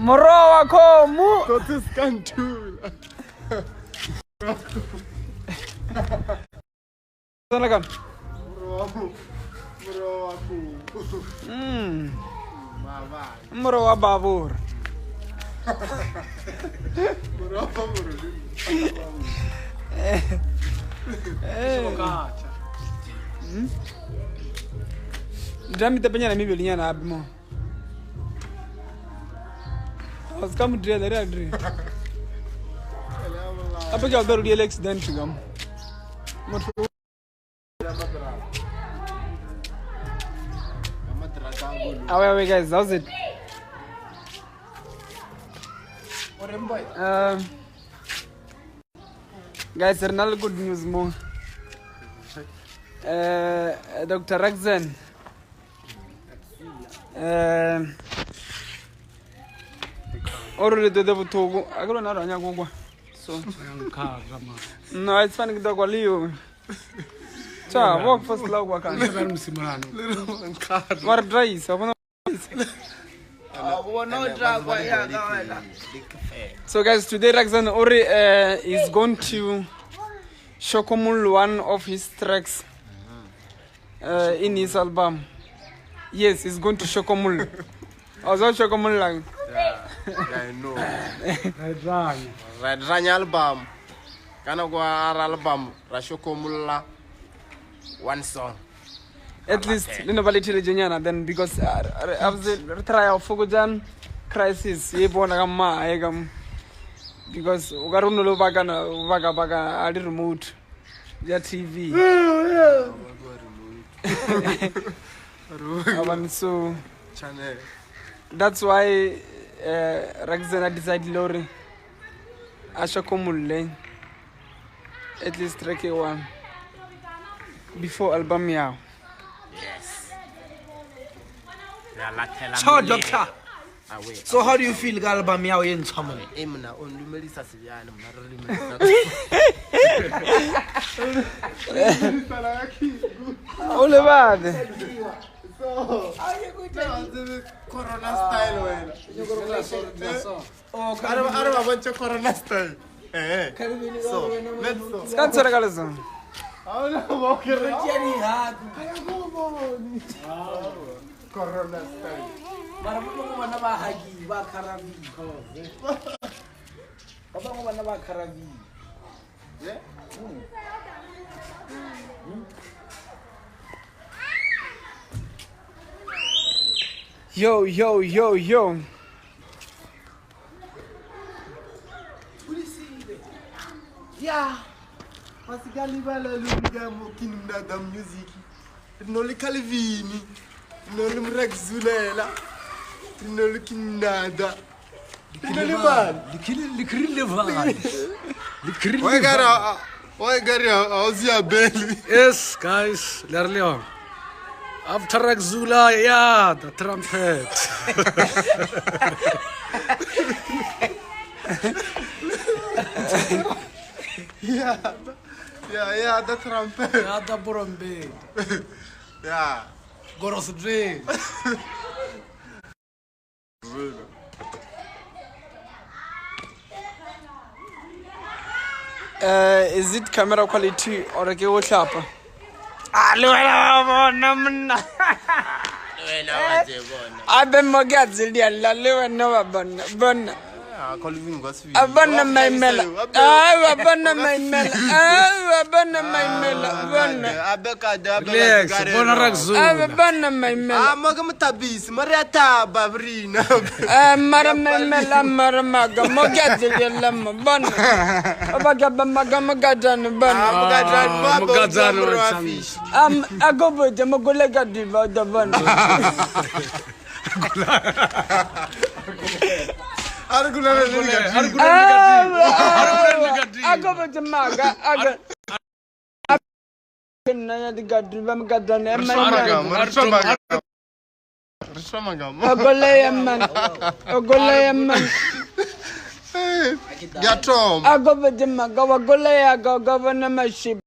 Morowa komu. Totus kantula. Sana kan. Morowa ku. Mama. Morowa babur. Morowa babur. Ndami tapenya na mimi linyana abimo. Os kamu drill era drill. Apa kau baru dia accident gam. Away guys, how's it? Guys, there's another good news more. Dr. RACKZEN. Already the Togo. I don't know. So no, it's funny to go Leo. Cha, walk first log work on. What dry? So guys, today RACKZEN Ori is going to show one of his tracks in his album. Yes, he's going to show I was on Shokomul like. Yeah, I know. Red Run album. Kana go album Rashokomula one song. At least nobody tell Janyana then because after the trial of Fogojan crisis, ye born agam because Ugaruno Baga I did remote their TV. So that's why RACKZEN decided Lori Ashakomule at least track one before album yao. Yes. So doctor, so how do you feel album yao in summer? Emna only Melissa Siviana, All about so Corona style when I don't want your Corona style. So let's go. I don't know Corona style. Yeah. Yo. Yeah. Masikali bala luga mo kinada music. No le Calvini. No le RACKZEN. No le kinada. Why Ozia belly. Yes, guys, Lerleon. After RACKZEN, yeah, the trumpet. Yeah, the trumpet. Yeah, the Burumbe. Yeah. Goros Dream. Is it camera quality or a go sharp? I've been more gas in the Lalewa Abana my mela. Abana my mela. Abana my mela. Relax, bona RACKZEN. Abana my mela. Magamutabis, Mariata, Babrina. Maramela, Maramaga, Mogadil, Bon. Abagabamagadan, Bon. I go with the Mogolega diva, the Bon. I go with the Maga. I Get home. I go with the Magawa Golea, go governor my ship.